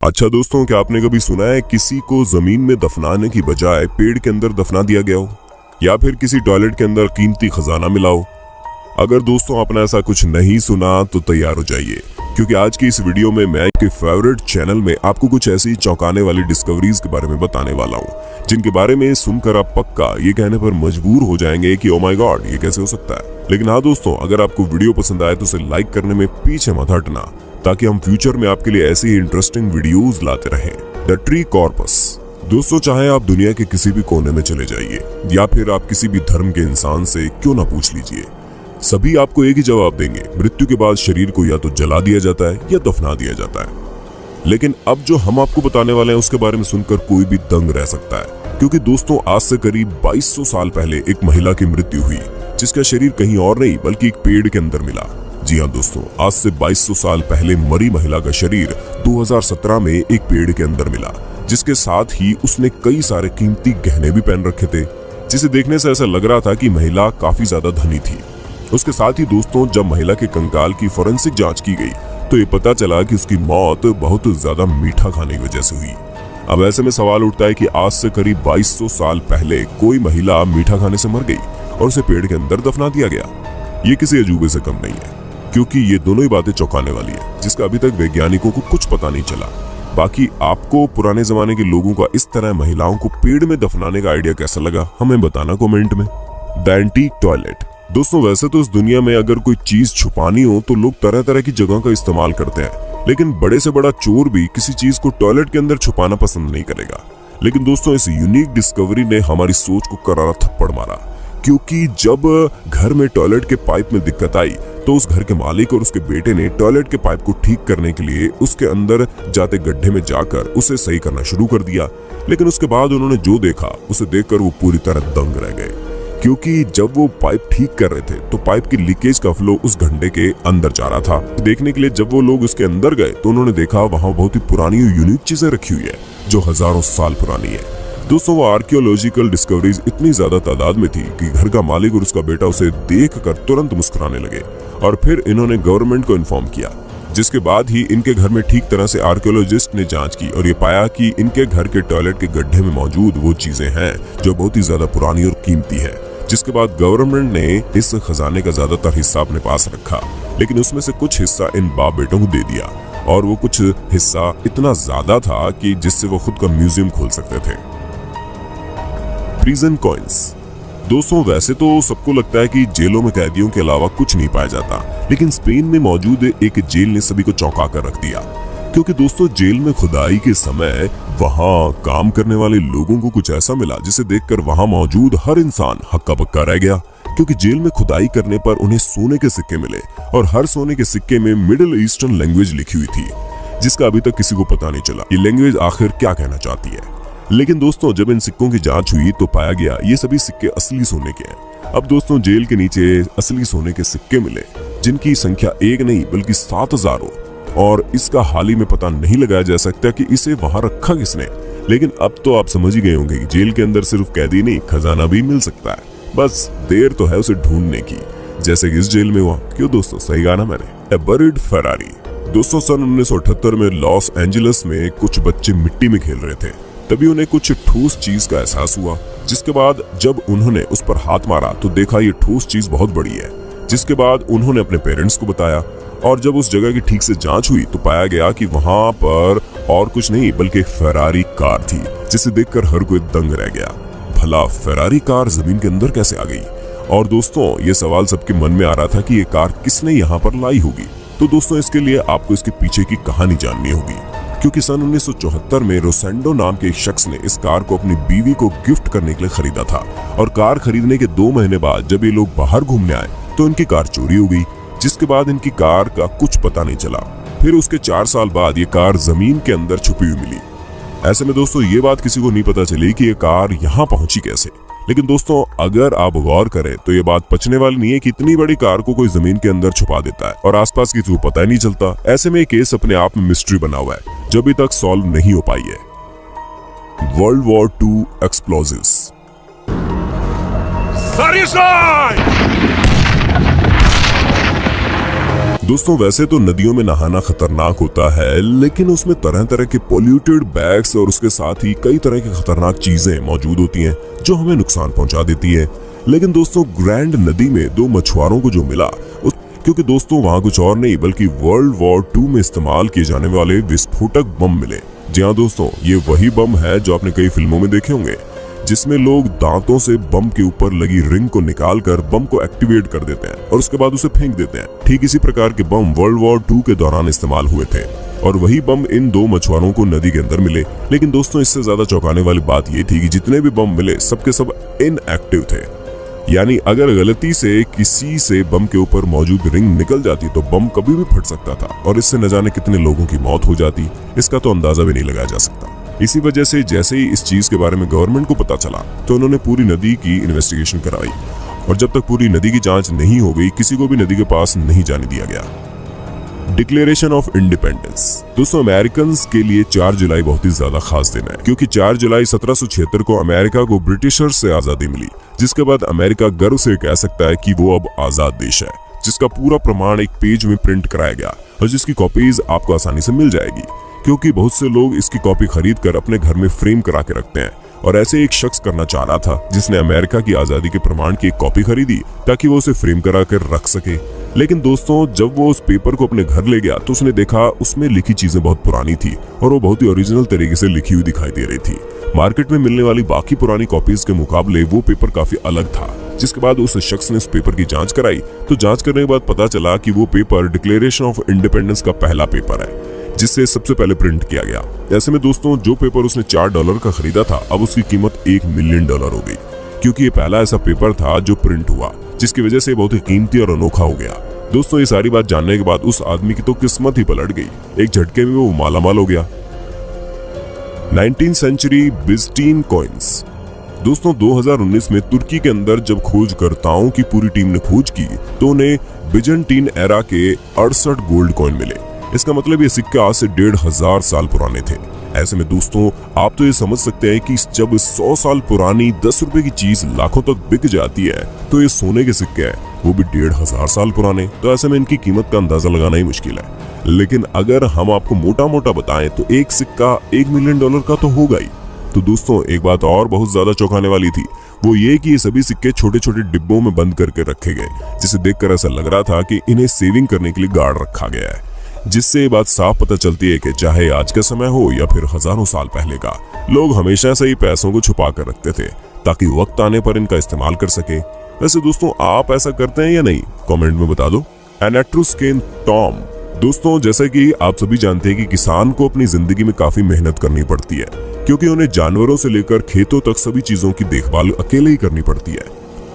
अच्छा दोस्तों, क्या आपने कभी सुना है किसी को जमीन में दफनाने की बजाय पेड़ के अंदर दफना दिया गया हो, या फिर किसी टॉयलेट के अंदर कीमती खजाना मिला हो? अगर दोस्तों आपने ऐसा कुछ नहीं सुना तो तैयार हो जाइए, क्योंकि आज की इस वीडियो में मैं आपके फेवरेट चैनल में आपको कुछ ऐसी चौंकाने वाली डिस्कवरीज के बारे में बताने वाला हूँ, जिनके बारे में सुनकर आप पक्का ये कहने पर मजबूर हो जाएंगे कि ओ माय गॉड, ये कैसे हो सकता है। लेकिन हाँ दोस्तों, अगर आपको वीडियो पसंद आए तो उसे लाइक करने में पीछे मत हटना, ताकि हम फ्यूचर में आपके लिए ऐसी इंटरेस्टिंग वीडियोस लाते रहें। The tree corpus. दोस्तों, चाहे आप दुनिया के किसी भी कोने में चले जाइए या फिर आप किसी भी धर्म के इंसान से क्यों ना पूछ लीजिए, सभी आपको एक ही जवाब देंगे, मृत्यु के बाद शरीर को या तो जला दिया जाता है या दफना दिया जाता है। लेकिन अब जो हम आपको बताने वाले हैं उसके बारे में सुनकर कोई भी दंग रह सकता है, क्योंकि दोस्तों आज से करीब 2200 साल पहले एक महिला की मृत्यु हुई, जिसका शरीर कहीं और नहीं बल्कि एक पेड़ के अंदर मिला। जी हाँ दोस्तों, आज से 2200 साल पहले मरी महिला का शरीर 2017 में एक पेड़ के अंदर मिला, जिसके साथ ही उसने कई सारे कीमती गहने भी पहन रखे थे, जिसे देखने से ऐसा लग रहा था कि महिला काफी ज्यादा धनी थी। उसके साथ ही दोस्तों, जब महिला के कंकाल की फोरेंसिक जांच की गई तो ये पता चला कि उसकी मौत बहुत ज्यादा मीठा खाने की वजह से हुई। अब ऐसे में सवाल उठता है कि आज से करीब 2200 साल पहले कोई महिला मीठा खाने से मर गई और उसे पेड़ के अंदर दफना दिया गया। ये किसी अजूबे से कम नहीं है, क्योंकि ये दोनों ही बातें चौंकाने वाली है, जिसका अभी तक वैज्ञानिकों को कुछ पता नहीं चला। बाकी आपको पुराने जमाने के लोगों का इस तरह महिलाओं को पेड़ में दफनाने का आइडिया कैसा लगा, हमें बताना कमेंट में। The antique toilet. दोस्तों, वैसे तो इस दुनिया में अगर कोई चीज छुपानी हो तो लोग तरह तरह की जगह का इस्तेमाल करते हैं, लेकिन बड़े से बड़ा चोर भी किसी चीज को टॉयलेट के अंदर छुपाना पसंद नहीं करेगा। लेकिन दोस्तों, इस यूनिक डिस्कवरी ने हमारी सोच को करारा थप्पड़ मारा, क्योंकि जब घर में टॉयलेट के पाइप में दिक्कत आई तो उस घर के मालिक और उसके बेटे ने टॉयलेट के पाइप को ठीक करने के लिए उसके अंदर जाते गड्ढे में जाकर उसे सही करना शुरू कर दिया। लेकिन उसके बाद उन्होंने जो देखा उसे देखकर वो पूरी तरह दंग रह गए, क्योंकि जब वो पाइप ठीक कर रहे थे तो पाइप की लीकेज का फ्लो उस गड्ढे के अंदर जा रहा था। देखने के लिए जब वो लोग उसके अंदर गए तो उन्होंने देखा वहां बहुत ही पुरानी और यूनिक चीजें रखी हुई है, जो हजारों साल पुरानी है। दोस्तों, वो आर्कियोलॉजिकल डिस्कवरीज इतनी ज्यादा तादाद में थी कि घर का मालिक और उसका बेटा उसे देखकर तुरंत मुस्कुराने लगे, और फिर इन्होंने गवर्नमेंट को इन्फॉर्म किया, जिसके बाद ही इनके घर में ठीक तरह से आर्कियोलॉजिस्ट ने जांच की और ये पाया कि इनके घर के टॉयलेट के गड्ढे में मौजूद वो चीजें हैं जो बहुत ही ज्यादा पुरानी और कीमती है। जिसके बाद गवर्नमेंट ने इस खजाने का ज्यादातर हिस्सा अपने पास रखा, लेकिन उसमें से कुछ हिस्सा इन बाप बेटों को दे दिया, और वो कुछ हिस्सा इतना ज्यादा था कि जिससे वो खुद का म्यूजियम खोल सकते थे। Prison coins. दोस्तों, वैसे तो सबको लगता है कि जेलों में कैदियों के अलावा कुछ नहीं पाया जाता, लेकिन स्पेन में मौजूद एक जेल ने सभी को चौंका कर रख दिया, क्योंकि दोस्तों जेल में खुदाई के समय वहां काम करने वाले लोगों को कुछ ऐसा मिला जिसे देखकर वहां मौजूद हर इंसान हक्का बक्का रह गया। क्योंकि जेल में खुदाई करने पर उन्हें सोने के सिक्के मिले, और हर सोने के सिक्के में मिडिल ईस्टर्न लैंग्वेज लिखी हुई थी, जिसका अभी तक किसी को पता नहीं चला ये लैंग्वेज आखिर क्या कहना चाहती है। लेकिन दोस्तों, जब इन सिक्कों की जांच हुई तो पाया गया ये सभी सिक्के असली सोने के हैं। अब दोस्तों, जेल के नीचे असली सोने के सिक्के मिले, जिनकी संख्या एक नहीं बल्कि 7000 हो, और इसका हाल ही में पता नहीं लगाया जा सकता कि इसे वहां रखा किसने। लेकिन अब तो आप समझ ही गए होंगे कि जेल के अंदर सिर्फ कैदी नहीं, खजाना भी मिल सकता है, बस देर तो है उसे ढूंढने की, जैसे कि इस जेल में हुआ। क्यों दोस्तों, सही कहा ना मैंने। ए बरीड फेरारी। दोस्तों, सन 1978 में लॉस एंजलिस में कुछ बच्चे मिट्टी में खेल रहे थे, तभी उन्हें कुछ ठोस चीज का एहसास हुआ, जिसके बाद जब उन्होंने उस पर हाथ मारा तो देखा ये ठोस चीज बहुत बड़ी है। जिसके बाद उन्होंने अपने पेरेंट्स को बताया, और जब उस जगह की ठीक से जांच हुई तो पाया गया कि वहां पर और कुछ नहीं बल्कि एक फेरारी कार थी, जिसे देखकर हर कोई दंग रह गया। भला फेरारी कार जमीन के अंदर कैसे आ गई? और दोस्तों, ये सवाल सबके मन में आ रहा था कि ये कार किसने यहाँ पर लाई होगी। तो दोस्तों, इसके लिए आपको इसके पीछे की कहानी जाननी होगी, क्योंकि सन 1974 में रोसेंडो नाम के एक शख्स ने इस कार को अपनी बीवी को गिफ्ट करने के लिए खरीदा था, और कार खरीदने के 2 महीने बाद जब ये लोग बाहर घूमने आए तो इनकी कार चोरी हो गई, जिसके बाद इनकी कार का कुछ पता नहीं चला। फिर उसके 4 साल बाद ये कार जमीन के अंदर छुपी हुई मिली। ऐसे में दोस्तों, ये बात किसी को नहीं पता चली कि ये कार यहाँ पहुंची कैसे। लेकिन दोस्तों, अगर आप गौर करें तो ये बात पचने वाली नहीं है कि इतनी बड़ी कार को कोई जमीन के अंदर छुपा देता है और आसपास किसी को पता ही नहीं चलता। ऐसे में ये केस अपने आप में मिस्ट्री बना हुआ है, जो अभी तक सॉल्व नहीं हो पाई है। World war II explosives. दोस्तों वैसे तो नदियों में नहाना खतरनाक होता है, लेकिन उसमें तरह तरह के पोल्यूटेड बैग्स और उसके साथ ही कई तरह की खतरनाक चीजें मौजूद होती हैं जो हमें नुकसान पहुंचा देती है। लेकिन दोस्तों ग्रैंड नदी में 2 मछुआरों को जो मिला क्योंकि दोस्तों वहां कुछ और नहीं बल्कि वर्ल्ड वॉर 2 में इस्तेमाल किए जाने वाले विस्फोटक बम मिले। जी हाँ दोस्तों, ये वही बम है जो आपने कई फिल्मों में देखे होंगे, जिसमें लोग दांतों से बम के ऊपर लगी रिंग को निकालकर बम को एक्टिवेट कर देते हैं और उसके बाद उसे फेंक देते हैं। ठीक इसी प्रकार के बम वर्ल्ड वॉर 2 के दौरान इस्तेमाल हुए थे और वही बम इन 2 मछुआरों को नदी के अंदर मिले। लेकिन दोस्तों इससे ज्यादा चौंकाने वाली बात ये थी कि जितने भी बम मिले सबके सब इनएक्टिव थे, यानी अगर गलती से किसी से बम के ऊपर मौजूद रिंग निकल जाती तो बम कभी भी फट सकता था और इससे न जाने कितने लोगों की मौत हो जाती, इसका तो अंदाजा भी नहीं लगाया जा सकता। इसी वजह से जैसे ही इस चीज के बारे में गवर्नमेंट को पता चला तो उन्होंने पूरी नदी की इन्वेस्टिगेशन कराई और जब तक पूरी नदी की जांच नहीं हो गई किसी को भी नदी के पास नहीं जाने दिया गया। Declaration of independence. दोस्तों अमेरिकन के लिए 4 जुलाई बहुत ही ज्यादा खास दिन है, क्योंकि 4 जुलाई 1776 को अमेरिका को ब्रिटिशर्स से आजादी मिली, जिसके बाद अमेरिका गर्व से कह सकता है कि वो अब आजाद देश है, जिसका पूरा प्रमाण एक पेज में प्रिंट कराया गया और जिसकी कॉपीज आपको आसानी से मिल जाएगी, क्योंकि बहुत से लोग इसकी कॉपी खरीद कर अपने घर में फ्रेम करा के रखते हैं। और ऐसे एक शख्स करना चाह रहा था जिसने अमेरिका की आजादी के प्रमाण की एक कॉपी खरीदी ताकि वो उसे फ्रेम करा कर रख सके। लेकिन दोस्तों जब वो उस पेपर को अपने घर ले गया तो उसने देखा उसमें लिखी चीजें बहुत पुरानी थी और वो बहुत ही ओरिजिनल तरीके से लिखी हुई दिखाई दे रही थी। मार्केट में मिलने वाली बाकी पुरानी कॉपीज के मुकाबले वो पेपर काफी अलग था। जिसके बाद उस शख्स ने उस पेपर की जांच कराई तो जांच करने के बाद पता चला कि वो पेपर डिक्लेरेशन ऑफ इंडिपेंडेंस का पहला पेपर है, जिससे सबसे पहले प्रिंट किया गया। ऐसे में दोस्तों जो पेपर उसने $4 का खरीदा था अब उसकी कीमत $1 मिलियन हो गई, क्योंकि ये पहला ऐसा पेपर था जो प्रिंट हुआ, जिसकी वजह से बहुत ही कीमती और अनोखा हो गया। दोस्तों ये सारी बात जानने के बाद उस आदमी की तो किस्मत ही पलट गई, एक झटके में वो मालामाल हो गया। 19th century बिज़ंटीन coins. दोस्तों 2019 में तुर्की के अंदर जब खोजकर्ताओं की पूरी टीम ने खोज की तो उन्हें बिज़ंटीन एरा के 68 गोल्ड कॉइन मिले। इसका मतलब ये सिक्के आज से 1500 साल पुराने थे। ऐसे में दोस्तों आप तो ये समझ सकते हैं कि जब 100 साल पुरानी 10 रुपए की चीज लाखों तक बिक जाती है तो ये सोने के सिक्के हैं, वो भी 1500 साल पुराने, तो ऐसे में इनकी कीमत का अंदाजा लगाना ही मुश्किल है। लेकिन अगर हम आपको मोटा मोटा बताएं तो एक सिक्का $1 मिलियन का तो होगा ही। तो दोस्तों एक बात और बहुत ज्यादा चौंकाने वाली थी, वो ये कि ये सभी सिक्के छोटे छोटे डिब्बों में बंद करके रखे गए, जिसे देखकर ऐसा लग रहा था कि इन्हें सेविंग करने के लिए गार्ड रखा गया है। जिससे ये बात साफ पता चलती है कि चाहे आज का समय हो या फिर हजारों साल पहले का, लोग हमेशा से ही पैसों को छुपा कर रखते थे ताकि वक्त आने पर इनका इस्तेमाल कर सके। वैसे दोस्तों आप ऐसा करते हैं या नहीं, कमेंट में बता दो। An Etruscan tomb. दोस्तों जैसा कि आप सभी जानते हैं कि किसान को अपनी जिंदगी में काफी मेहनत करनी पड़ती है, क्योंकि उन्हें जानवरों से लेकर खेतों तक सभी चीजों की देखभाल अकेले ही करनी पड़ती है।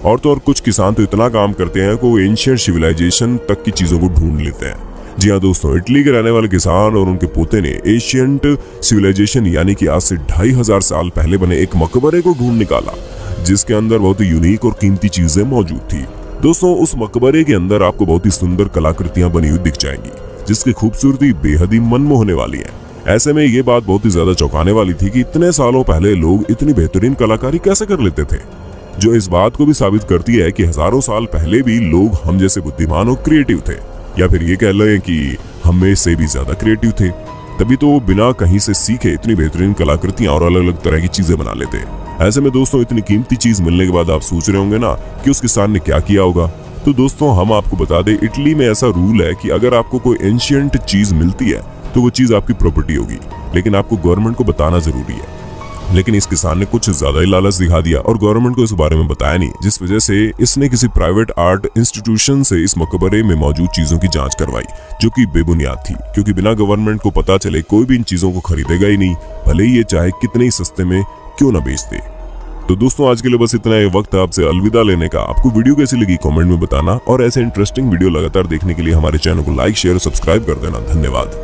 और तो और कुछ किसान तो इतना काम करते हैं कि वो एंशिएंट सिविलाइजेशन तक की चीजों को ढूंढ लेते हैं। जी हाँ दोस्तों, इटली के रहने वाले किसान और उनके पोते ने एशियंट सिविलाइजेशन यानी कि आज से 2500 साल पहले बने एक मकबरे को ढूंढ निकाला, जिसके अंदर बहुत ही यूनिक और कीमती चीजें मौजूद थी। दोस्तों उस मकबरे के अंदर आपको बहुत ही सुंदर कलाकृतियां बनी हुई दिख जाएंगी, जिसकी खूबसूरती बेहद ही मनमोहने वाली है। ऐसे में ये बात बहुत ही ज्यादा चौंकाने वाली थी कि इतने सालों पहले लोग इतनी बेहतरीन कलाकारी कैसे कर लेते थे, जो इस बात को भी साबित करती है कि हजारों साल पहले भी लोग हम जैसे बुद्धिमान और क्रिएटिव थे, या फिर ये कह लें कि हमें से भी ज्यादा क्रिएटिव थे। तभी तो वो बिना कहीं से सीखे इतनी बेहतरीन कलाकृतियां और अलग अलग तरह की चीजें बना लेते। ऐसे में दोस्तों इतनी कीमती चीज मिलने के बाद आप सोच रहे होंगे ना कि उस किसान ने क्या किया होगा। तो दोस्तों हम आपको बता दें, इटली में ऐसा रूल है कि अगर आपको कोई एंशिएंट चीज मिलती है तो वो चीज आपकी प्रॉपर्टी होगी, लेकिन आपको गवर्नमेंट को बताना जरूरी है। लेकिन इस किसान ने कुछ ज्यादा ही लालच दिखा दिया और गवर्नमेंट को इस बारे में बताया नहीं, जिस वजह से इसने किसी प्राइवेट आर्ट इंस्टीट्यूशन से इस मकबरे में मौजूद चीजों की जांच करवाई, जो कि बेबुनियाद थी, क्योंकि बिना गवर्नमेंट को पता चले कोई भी इन चीजों को खरीदेगा ही नहीं, भले ही ये चाहे कितने ही सस्ते में क्यों ना बेच दे। तो दोस्तों आज के लिए बस इतना ही वक्त है आपसे अलविदा लेने का। आपको वीडियो कैसी लगी कमेंट में बताना, और ऐसे इंटरेस्टिंग वीडियो लगातार देखने के लिए हमारे चैनल को लाइक शेयर और सब्सक्राइब कर देना। धन्यवाद।